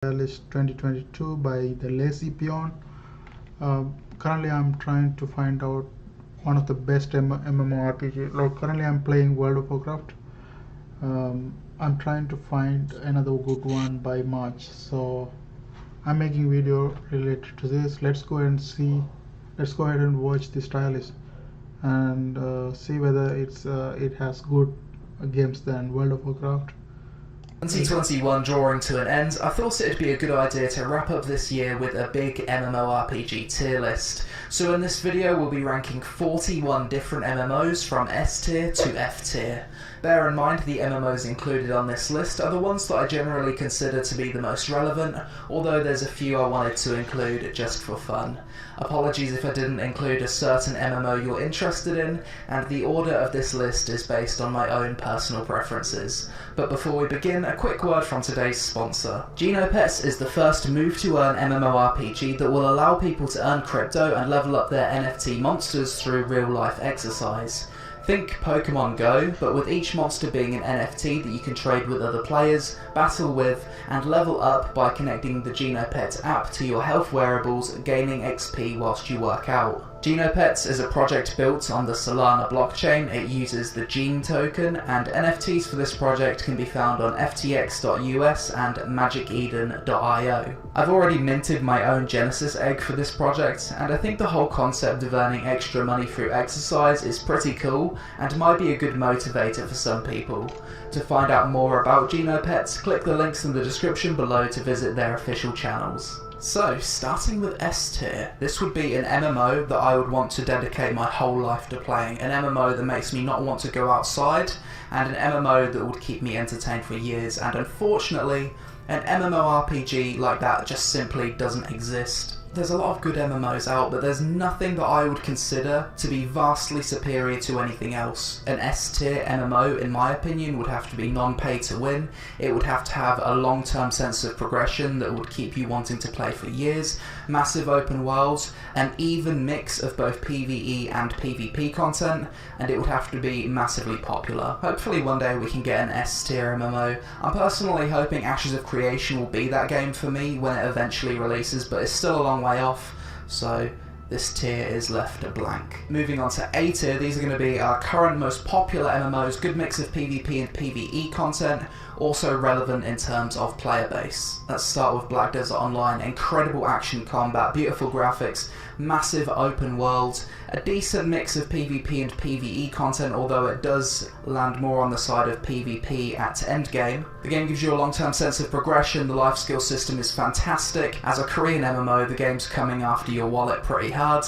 List 2022 by TheLazyPeon. Currently I'm trying to find out one of the best MMORPG. Like currently I'm playing World of Warcraft. I'm trying to find another good one by March, so I'm making video related to this. Let's go ahead and watch this trial list and see whether it has good games than World of Warcraft. 2021 drawing to an end, I thought it'd be a good idea to wrap up this year with a big MMORPG tier list. So in this video we'll be ranking 41 different MMOs from S tier to F tier. Bear in mind the MMOs included on this list are the ones that I generally consider to be the most relevant, although there's a few I wanted to include just for fun. Apologies if I didn't include a certain MMO you're interested in, and the order of this list is based on my own personal preferences. But before we begin, a quick word from today's sponsor. Genopets is the first move-to-earn MMORPG that will allow people to earn crypto and level up their NFT monsters through real-life exercise. Think Pokemon Go, but with each monster being an NFT that you can trade with other players, battle with, and level up by connecting the Genopets app to your health wearables, gaining XP whilst you work out. Genopets is a project built on the Solana blockchain. It uses the Gene token, and NFTs for this project can be found on ftx.us and magiceden.io. I've already minted my own Genesis egg for this project, and I think the whole concept of earning extra money through exercise is pretty cool and might be a good motivator for some people. To find out more about Genopets, click the links in the description below to visit their official channels. So, starting with S tier, this would be an MMO that I would want to dedicate my whole life to playing, an MMO that makes me not want to go outside, and an MMO that would keep me entertained for years, and unfortunately, an MMORPG like that just simply doesn't exist. There's a lot of good MMOs out, but there's nothing that I would consider to be vastly superior to anything else. An S tier MMO, in my opinion, would have to be non-pay to win. It would have to have a long-term sense of progression that would keep you wanting to play for years, massive open worlds, an even mix of both PvE and PvP content, and it would have to be massively popular. Hopefully one day we can get an S tier MMO. I'm personally hoping Ashes of Creation will be that game for me when it eventually releases, but it's still a long way off, so this tier is left blank. Moving on to A tier, these are going to be our current most popular MMOs, good mix of PvP and PvE content, also relevant in terms of player base. Let's start with Black Desert Online. Incredible action combat, beautiful graphics, massive open world, a decent mix of PvP and PvE content, although it does land more on the side of PvP at endgame. The game gives you a long-term sense of progression, the life skill system is fantastic. As a Korean MMO, the game's coming after your wallet pretty hard.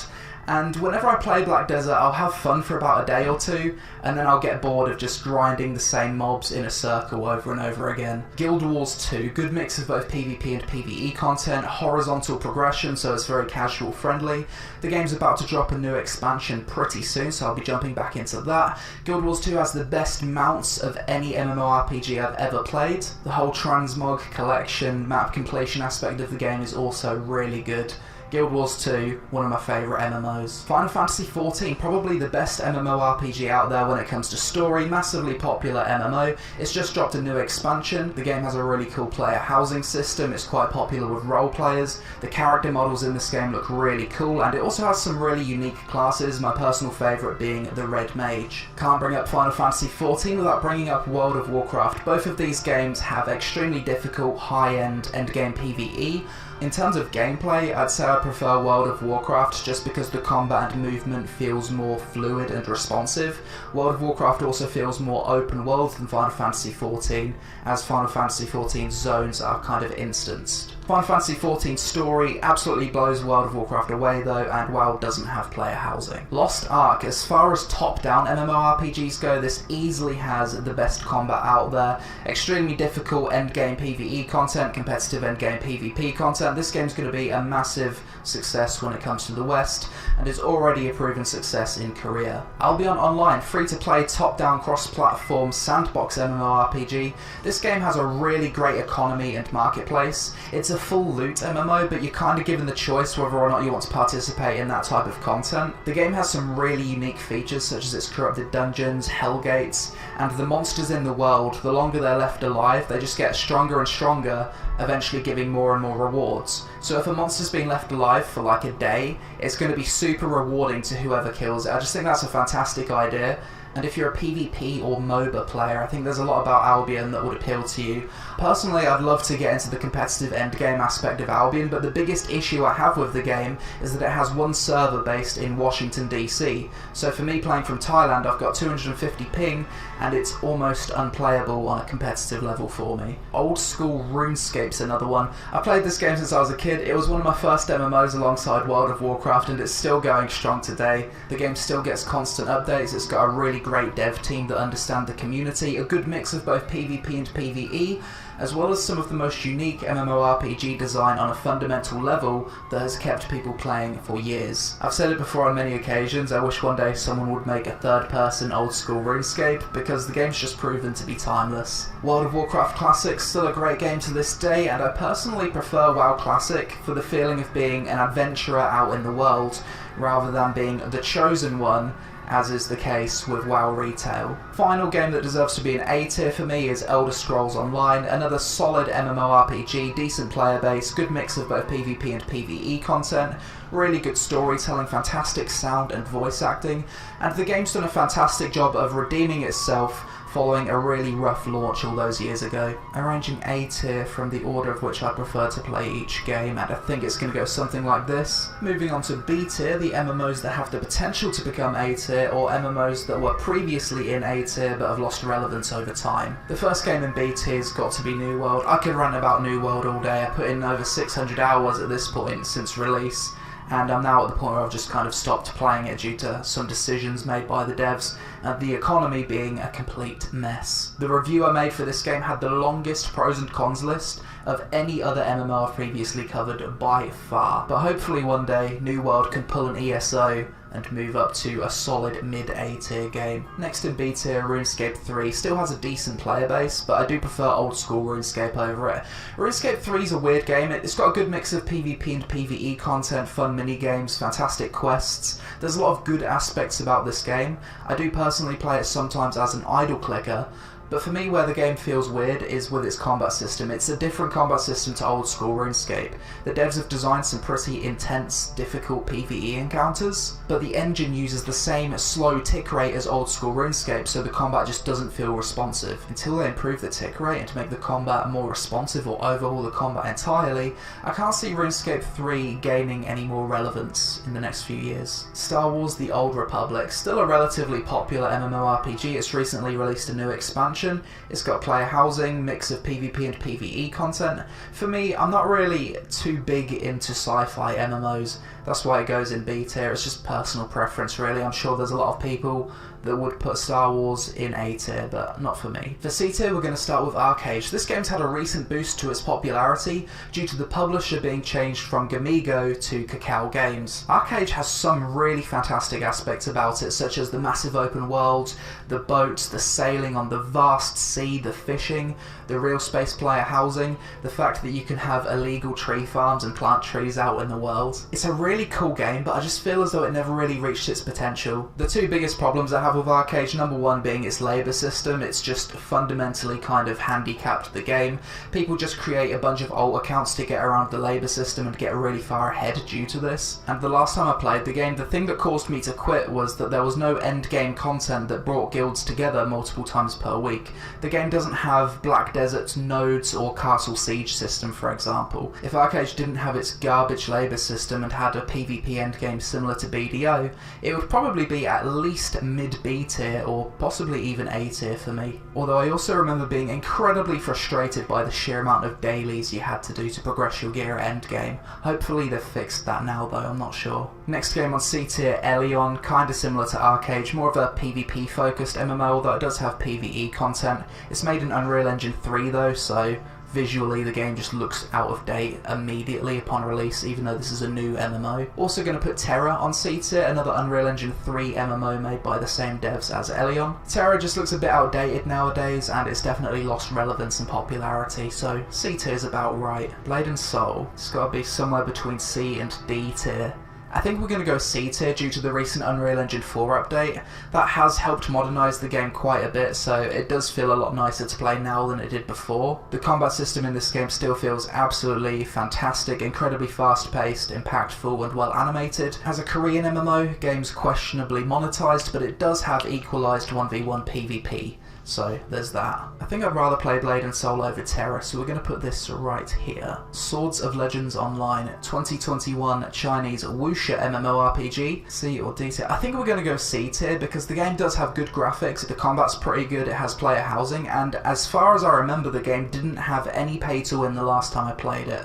And whenever I play Black Desert, I'll have fun for about a day or two, and then I'll get bored of just grinding the same mobs in a circle over and over again. Guild Wars 2, good mix of both PvP and PvE content, horizontal progression, so it's very casual friendly. The game's about to drop a new expansion pretty soon, so I'll be jumping back into that. Guild Wars 2 has the best mounts of any MMORPG I've ever played. The whole transmog collection, map completion aspect of the game is also really good. Guild Wars 2, one of my favourite MMOs. Final Fantasy XIV, probably the best MMORPG out there when it comes to story, massively popular MMO. It's just dropped a new expansion. The game has a really cool player housing system, it's quite popular with role players. The character models in this game look really cool, and it also has some really unique classes, my personal favourite being the Red Mage. Can't bring up Final Fantasy XIV without bringing up World of Warcraft. Both of these games have extremely difficult, high-end endgame PvE. In terms of gameplay, I'd say I prefer World of Warcraft just because the combat and movement feels more fluid and responsive. World of Warcraft also feels more open world than Final Fantasy XIV, as Final Fantasy XIV's zones are kind of instanced. Final Fantasy XIV's story absolutely blows World of Warcraft away though, and WoW doesn't have player housing. Lost Ark, as far as top-down MMORPGs go, this easily has the best combat out there. Extremely difficult endgame PvE content, competitive endgame PvP content. This game's going to be a massive success when it comes to the West, and is already a proven success in Korea. Albion Online, free-to-play, top-down, cross-platform, sandbox MMORPG. This game has a really great economy and marketplace. It's a full loot MMO, but you're kind of given the choice whether or not you want to participate in that type of content. The game has some really unique features, such as its corrupted dungeons, hellgates, and the monsters in the world, the longer they're left alive, they just get stronger and stronger, eventually giving more and more rewards. So if a monster's been left alive for like a day, it's going to be super rewarding to whoever kills it. I just think that's a fantastic idea. And if you're a PvP or MOBA player, I think there's a lot about Albion that would appeal to you. Personally, I'd love to get into the competitive endgame aspect of Albion, but the biggest issue I have with the game is that it has one server based in Washington DC. So for me playing from Thailand, I've got 250 ping, and it's almost unplayable on a competitive level for me. Old school RuneScape's another one. I played this game since I was a kid. It was one of my first MMOs alongside World of Warcraft, and it's still going strong today. The game still gets constant updates. It's got a really great dev team that understand the community, a good mix of both PvP and PvE, as well as some of the most unique MMORPG design on a fundamental level that has kept people playing for years. I've said it before on many occasions, I wish one day someone would make a third-person old-school RuneScape, because the game's just proven to be timeless. World of Warcraft Classic's still a great game to this day, and I personally prefer WoW Classic for the feeling of being an adventurer out in the world, rather than being the chosen one, as is the case with WoW Retail. Final game that deserves to be an A tier for me is Elder Scrolls Online, another solid MMORPG, decent player base, good mix of both PvP and PvE content, really good storytelling, fantastic sound and voice acting, and the game's done a fantastic job of redeeming itself following a really rough launch all those years ago. Arranging A tier from the order of which I prefer to play each game, and I think it's going to go something like this. Moving on to B tier, the MMOs that have the potential to become A tier, or MMOs that were previously in A tier but have lost relevance over time. The first game in B tier's got to be New World. I could rant about New World all day. I put in over 600 hours at this point since release, and I'm now at the point where I've just kind of stopped playing it due to some decisions made by the devs, and the economy being a complete mess. The review I made for this game had the longest pros and cons list of any other MMO I've previously covered by far, but hopefully one day New World can pull an ESO and move up to a solid mid-A tier game. Next in B tier, RuneScape 3 still has a decent player base, but I do prefer old school RuneScape over it. RuneScape 3 is a weird game. It's got a good mix of PvP and PvE content, fun mini-games, fantastic quests. There's a lot of good aspects about this game. I do personally play it sometimes as an idle clicker, but for me where the game feels weird is with its combat system. It's a different combat system to old school RuneScape. The devs have designed some pretty intense, difficult PvE encounters, but the engine uses the same slow tick rate as old school RuneScape, so the combat just doesn't feel responsive. Until they improve the tick rate and to make the combat more responsive or overhaul the combat entirely, I can't see RuneScape 3 gaining any more relevance in the next few years. Star Wars: The Old Republic, still a relatively popular MMORPG. It's recently released a new expansion. It's got player housing, mix of PvP and PvE content. For me, I'm not really too big into sci-fi MMOs. That's why it goes in B tier. It's just personal preference really. I'm sure there's a lot of people that would put Star Wars in A tier, but not for me. For C tier, we're going to start with Arcade. This game's had a recent boost to its popularity due to the publisher being changed from Gamigo to Kakao Games. Arcade has some really fantastic aspects about it, such as the massive open world, the boats, the sailing on the vast sea, the fishing, the real space player housing, the fact that you can have illegal tree farms and plant trees out in the world. It's a really cool game, but I just feel as though it never really reached its potential. The two biggest problems I have with Arcade, number one being its labour system. It's just fundamentally kind of handicapped the game. People just create a bunch of alt accounts to get around the labour system and get really far ahead due to this. And the last time I played the game, the thing that caused me to quit was that there was no end game content that brought guilds together multiple times per week. The game doesn't have Black Desert nodes or Castle Siege system, for example. If Arcade didn't have its garbage labour system and had a PvP endgame similar to BDO, it would probably be at least mid-B tier or possibly even A tier for me. Although I also remember being incredibly frustrated by the sheer amount of dailies you had to do to progress your gear at endgame. Hopefully they've fixed that now though, I'm not sure. Next game on C tier, Elion, kinda similar to Arcade, more of a PvP focused MMO, although it does have PvE content. It's made in Unreal Engine 3 though, so visually the game just looks out of date immediately upon release, even though this is a new MMO. Also going to put Terra on C tier, another Unreal Engine 3 MMO made by the same devs as Elion. Terra just looks a bit outdated nowadays, and it's definitely lost relevance and popularity, so C tier is about right. Blade and Soul, it's got to be somewhere between C and D tier. I think we're going to go C tier due to the recent Unreal Engine 4 update. That has helped modernise the game quite a bit, so it does feel a lot nicer to play now than it did before. The combat system in this game still feels absolutely fantastic, incredibly fast-paced, impactful and well animated. As a Korean MMO, game's questionably monetised, but it does have equalised 1v1 PvP. So there's that. I think I'd rather play Blade and Soul over Terra, so we're going to put this right here. Swords of Legends Online 2021 Chinese wuxia MMORPG. C or D tier? I think we're going to go C tier because the game does have good graphics, the combat's pretty good, it has player housing, and as far as I remember the game didn't have any pay to win the last time I played it,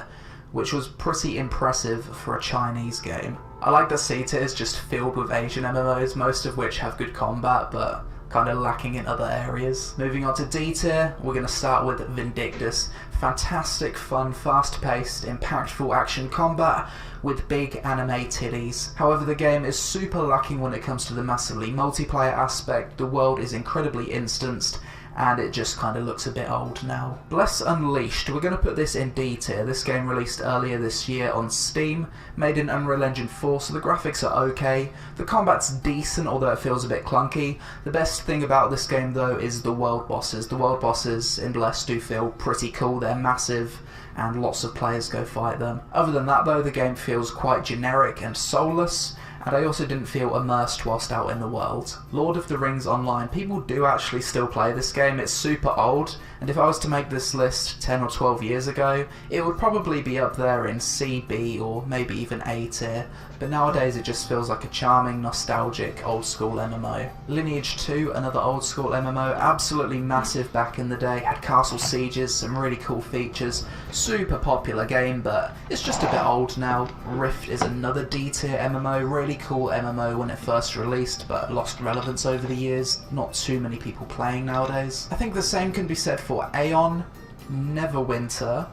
which was pretty impressive for a Chinese game. I like that C tier is just filled with Asian MMOs, most of which have good combat, but kind of lacking in other areas. Moving on to D tier, we're going to start with Vindictus. Fantastic, fun, fast-paced, impactful action combat with big anime titties. However, the game is super lacking when it comes to the massively multiplayer aspect, the world is incredibly instanced, and it just kind of looks a bit old now. Bless Unleashed, we're going to put this in D tier. This game released earlier this year on Steam, made in Unreal Engine 4, so the graphics are okay. The combat's decent, although it feels a bit clunky. The best thing about this game though is the world bosses. The world bosses in Bless do feel pretty cool, they're massive, and lots of players go fight them. Other than that though, the game feels quite generic and soulless, and I also didn't feel immersed whilst out in the world. Lord of the Rings Online, people do actually still play this game, it's super old, and if I was to make this list 10 or 12 years ago, it would probably be up there in C, B, or maybe even A tier, but nowadays it just feels like a charming, nostalgic, old school MMO. Lineage 2, another old school MMO, absolutely massive back in the day, had castle sieges, some really cool features, super popular game, but it's just a bit old now. Rift is another D tier MMO, really cool MMO when it first released, but lost relevance over the years, not too many people playing nowadays. I think the same can be said for Aeon, Neverwinter,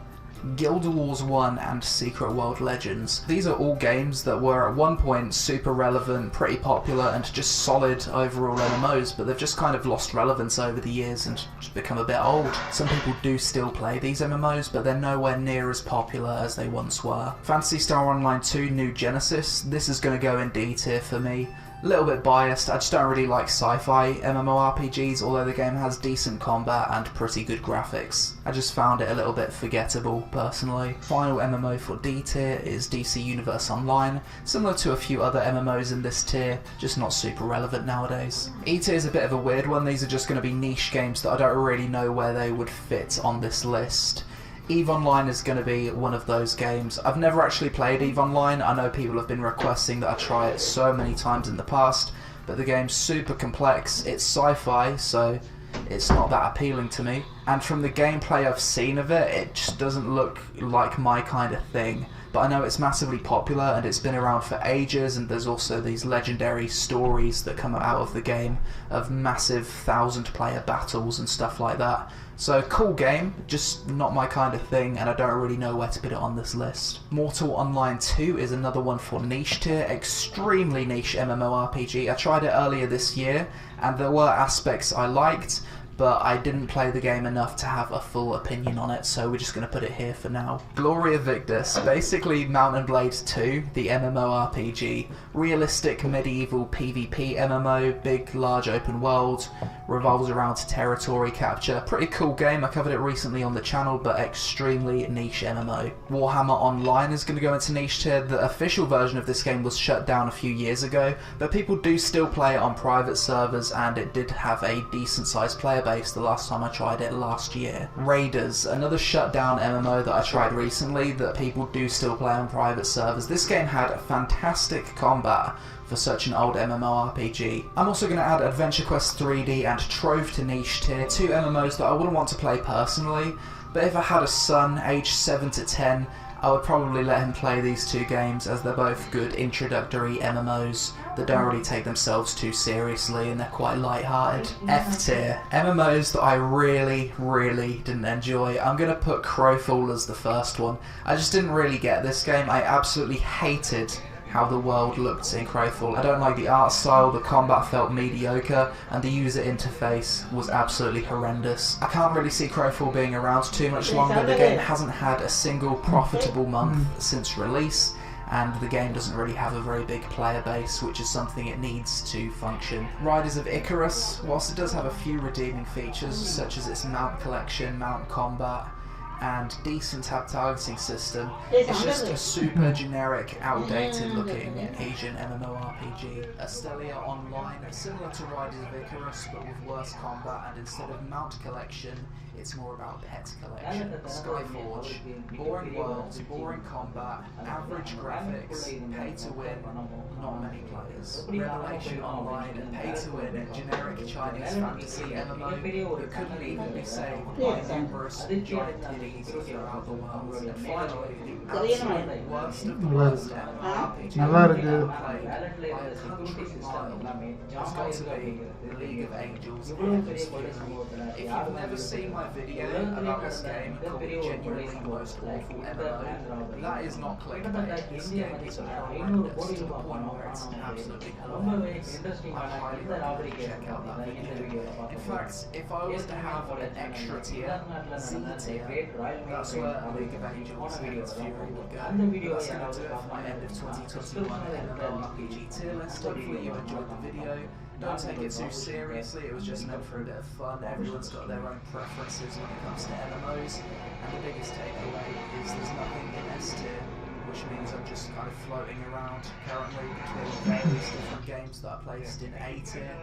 Guild Wars 1 and Secret World Legends. These are all games that were at one point super relevant, pretty popular, and just solid overall MMOs, but they've just kind of lost relevance over the years and just become a bit old. Some people do still play these MMOs, but they're nowhere near as popular as they once were. Phantasy Star Online 2 New Genesis, this is going to go in D tier for me. A little bit biased, I just don't really like sci-fi MMORPGs, although the game has decent combat and pretty good graphics. I just found it a little bit forgettable, personally. Final MMO for D tier is DC Universe Online, similar to a few other MMOs in this tier, just not super relevant nowadays. E tier is a bit of a weird one, these are just going to be niche games that I don't really know where they would fit on this list. EVE Online is going to be one of those games. I've never actually played EVE Online. I know people have been requesting that I try it so many times in the past, but the game's super complex. It's sci-fi, so it's not that appealing to me. And from the gameplay I've seen of it, it just doesn't look like my kind of thing. But I know it's massively popular and it's been around for ages, and there's also these legendary stories that come out of the game of massive 1,000-player battles and stuff like that. So, cool game, just not my kind of thing, and I don't really know where to put it on this list. Mortal Online 2 is another one for niche tier, extremely niche MMORPG. I tried it earlier this year, and there were aspects I liked, but I didn't play the game enough to have a full opinion on it, so we're just going to put it here for now. Gloria Victus, basically Mount and Blade 2, the MMORPG. Realistic medieval PvP MMO, big, large open world, revolves around territory capture. Pretty cool game, I covered it recently on the channel, but extremely niche MMO. Warhammer Online is going to go into niche tier. The official version of this game was shut down a few years ago, but people do still play it on private servers, and it did have a decent sized player base the last time I tried it last year. Raiders, another shut down MMO that I tried recently that people do still play on private servers. This game had fantastic combat for such an old MMORPG. I'm also going to add Adventure Quest 3D and Trove to niche tier, two MMOs that I wouldn't want to play personally, but if I had a son aged 7 to 10, I would probably let him play these two games, as they're both good introductory MMOs that don't really take themselves too seriously and they're quite light-hearted. F tier, MMOs that I really didn't enjoy. I'm going to put Crowfall as the first one. I just didn't really get this game. I absolutely hated how the world looked in Crowfall. I don't like the art style, the combat felt mediocre, and the user interface was absolutely horrendous. I can't really see Crowfall being around too much longer. The game hasn't had a single profitable month since release, and the game doesn't really have a very big player base, which is something it needs to function. Riders of Icarus, whilst it does have a few redeeming features, such as its mount collection, mount combat, and decent tab targeting system, it's just a super generic, outdated looking Asian MMORPG. Astelia Online, similar to Riders of Icarus but with worse combat, and instead of mount collection, it's more about pet collection. Skyforge, boring worlds, boring combat, average graphics, pay to win, not many players. Revelation Online, pay to win, generic Chinese fantasy MMO that couldn't even be saved by numerous giant titties throughout the world. And finally, the absolute worst of the worst MMORPG ever played by a country mile has got to be the League of Angels Heaven's Fury. If you've never seen my video about this game called Genuinely the Most Awful MMO, that is not clickbait. This game is horrendous to the point where it's absolutely hilarious. I highly recommend you check out that video. In fact, if I was to have an extra tier, Z tier, that's where League of Angels Heaven's Fury would go. But that's going to do it for my end of 2021 MMORPG tier list. Hopefully you enjoyed the video. Don't take it too seriously, it was just meant for a bit of fun. Everyone's got their own preferences when it comes to MMOs, and the biggest takeaway is there's nothing in S tier, which means I'm just kind of floating around currently between various different games that are placed in A tier,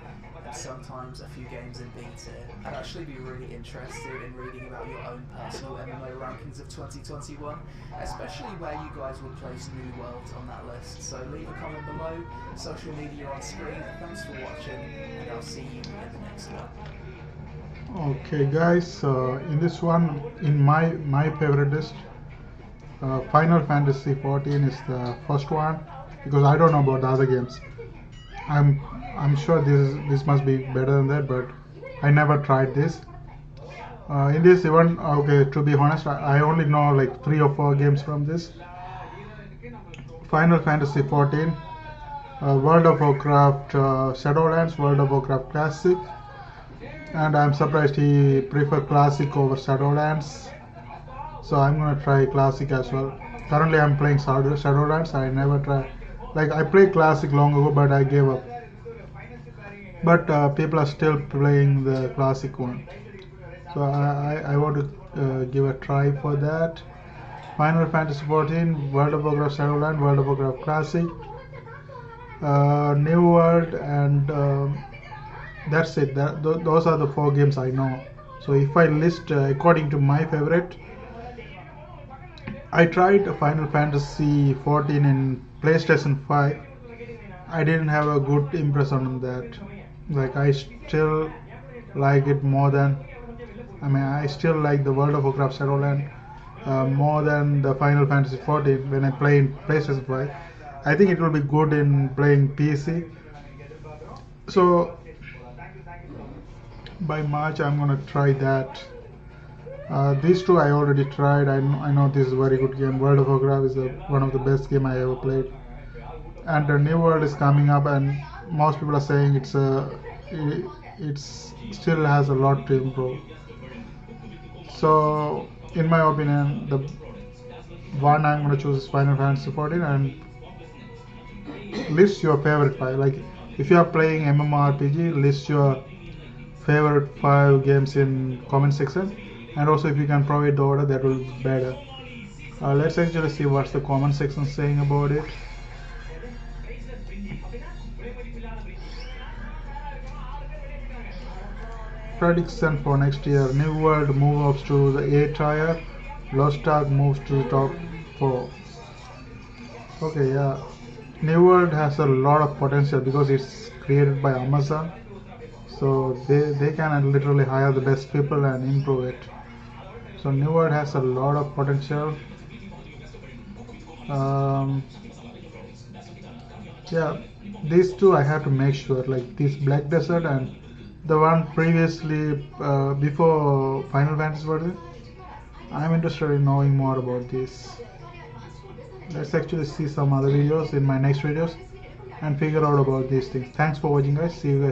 and sometimes a few games in B tier. I'd actually be really interested in reading about your own personal MMO rankings of 2021, especially where you guys would place New World on that list. So leave a comment below, social media on screen. Thanks for watching, and I'll see you in the next one. Okay guys, in this one, in my favorite list, Final Fantasy 14 is the first one, because I don't know about the other games. I'm sure this must be better than that, but I never tried this. In this even, okay, to be honest, I only know like 3 or 4 games from this. Final Fantasy 14, World of Warcraft Shadowlands, World of Warcraft Classic, and I'm surprised he preferred Classic over Shadowlands, so I'm gonna try Classic as well. Currently I'm playing Shadowlands. I never tried, like I played Classic long ago, but I gave up. But people are still playing the Classic one, so I want to give a try for that. Final Fantasy 14, World of Warcraft Shadowlands, World of Warcraft Classic, New World, and that's it. Those are the 4 games I know. So if I list according to my favorite, I tried Final Fantasy 14 in PlayStation 5. I didn't have a good impression on that. Like I still like it more than, I still like the World of Warcraft Shadowlands more than the Final Fantasy 14 when I play in PlayStation 5. I think it will be good in playing PC. So by March I'm gonna try that. These 2 I already tried. I know this is a very good game. World of Warcraft is one of the best game I ever played, and the New World is coming up, and most people are saying it still has a lot to improve. So in my opinion, the one I'm going to choose is Final Fantasy 14, and list your favorite 5. Like if you are playing MMORPG, list your favorite 5 games in comment section, and also if you can provide the order, that will be better. Let's actually see what's the comment section saying about it. Prediction for next year: New World moves to the A tier, Lost Ark moves to the top 4. Okay, yeah, New World has a lot of potential because it's created by Amazon, so they can literally hire the best people and improve it. So New World has a lot of potential. Yeah, these two I have to make sure, like this Black Desert and the one previously before Final Fantasy version. I'm interested in knowing more about this. Let's actually see some other videos in my next videos and figure out about these things. Thanks for watching, guys. See you guys.